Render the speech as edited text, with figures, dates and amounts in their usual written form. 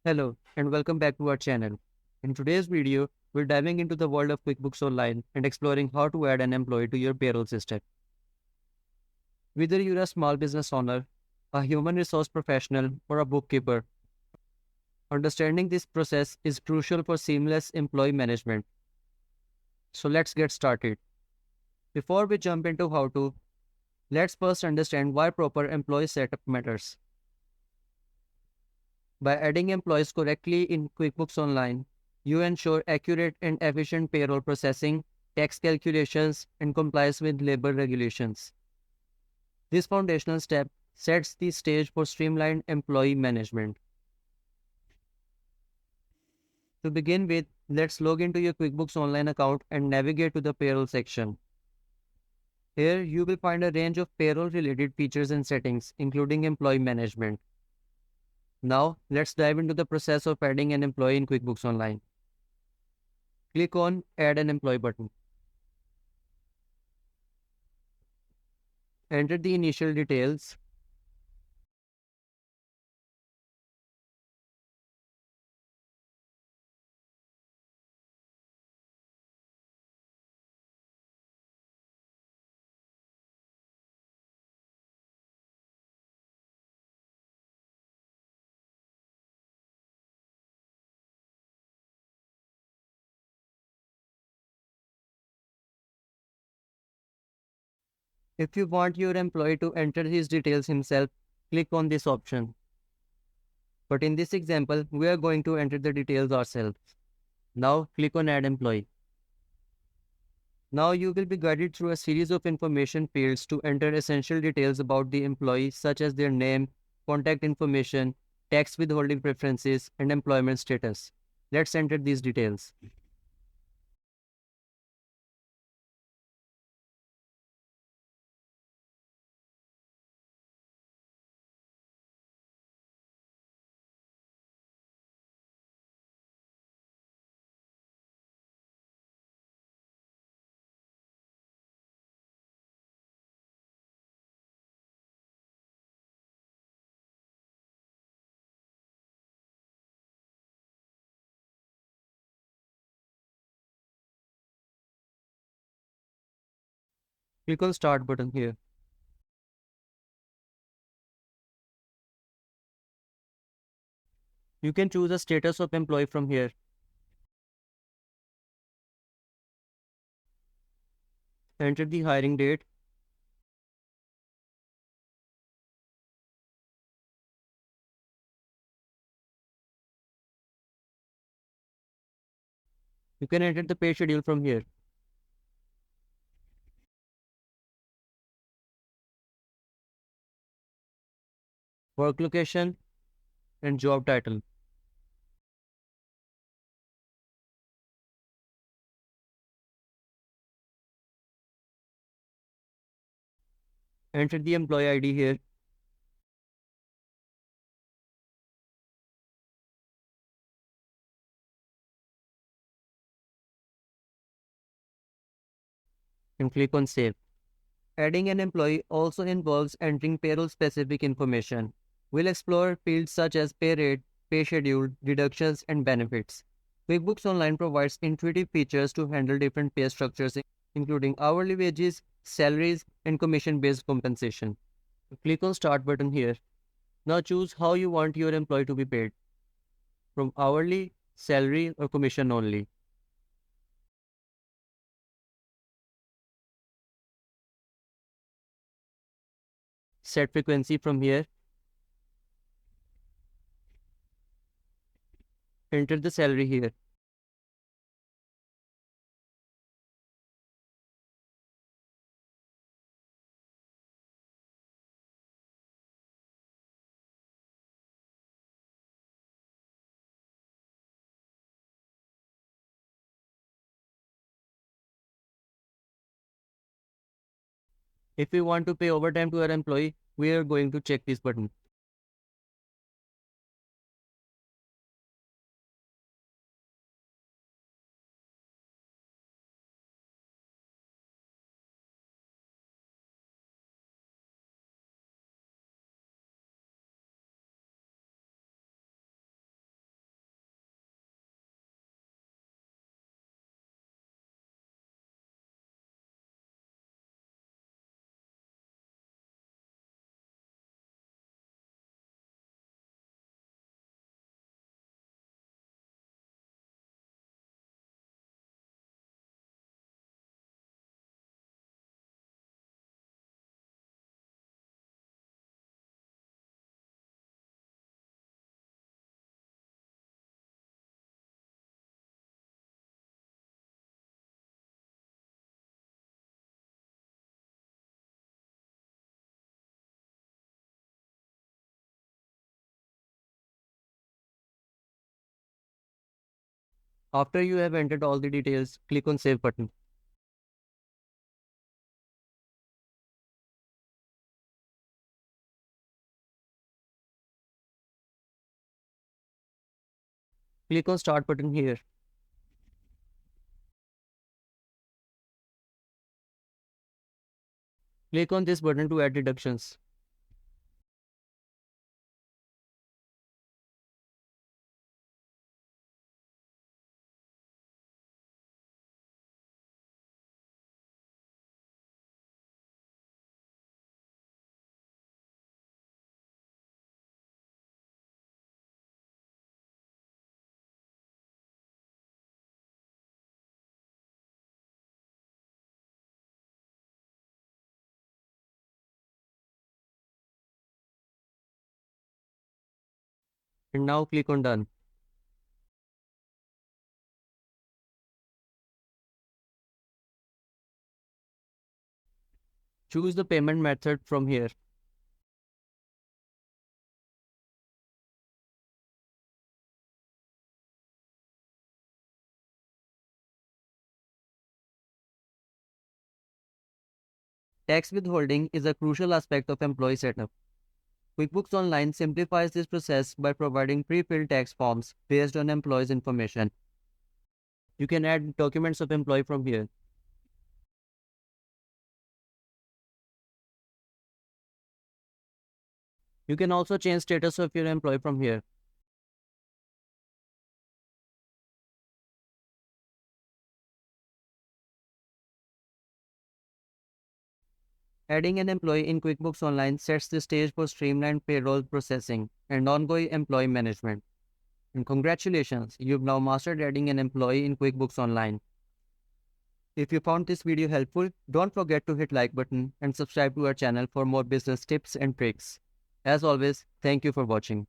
Hello and welcome back to our channel. In today's video, we're diving into the world of QuickBooks Online and exploring how to add an employee to your payroll system. Whether you're a small business owner, a human resource professional, or a bookkeeper, understanding this process is crucial for seamless employee management. So let's get started. Before we jump into how to, let's first understand why proper employee setup matters. By adding employees correctly in QuickBooks Online, you ensure accurate and efficient payroll processing, tax calculations, and compliance with labor regulations. This foundational step sets the stage for streamlined employee management. To begin with, let's log into your QuickBooks Online account and navigate to the payroll section. Here, you will find a range of payroll-related features and settings, including employee management. Now, let's dive into the process of adding an employee in QuickBooks Online. Click on Add an Employee button. Enter the initial details. If you want your employee to enter his details himself, click on this option. But in this example, we are going to enter the details ourselves. Now, click on Add Employee. Now you will be guided through a series of information fields to enter essential details about the employee, such as their name, contact information, tax withholding preferences, and employment status. Let's enter these details. Click on Start button here. You can choose a status of employee from here. Enter the hiring date. You can enter the pay schedule from here. Work location and job title. Enter the employee ID here. And click on Save. Adding an employee also involves entering payroll-specific information. We'll explore fields such as pay rate, pay schedule, deductions, and benefits. QuickBooks Online provides intuitive features to handle different pay structures, including hourly wages, salaries, and commission-based compensation. Click on Start button here. Now choose how you want your employee to be paid, from hourly, salary, or commission only. Set frequency from here. Enter the salary here. If we want to pay overtime to our employee, we are going to check this button. After you have entered all the details, click on Save button. Click on Start button here. Click on this button to add deductions. And now click on Done. Choose the payment method from here. Tax withholding is a crucial aspect of employee setup. QuickBooks Online simplifies this process by providing pre-filled tax forms based on employees' information. You can add documents of employee from here. You can also change status of your employee from here. Adding an employee in QuickBooks Online sets the stage for streamlined payroll processing and ongoing employee management. And congratulations, you've now mastered adding an employee in QuickBooks Online. If you found this video helpful, don't forget to hit like button and subscribe to our channel for more business tips and tricks. As always, thank you for watching.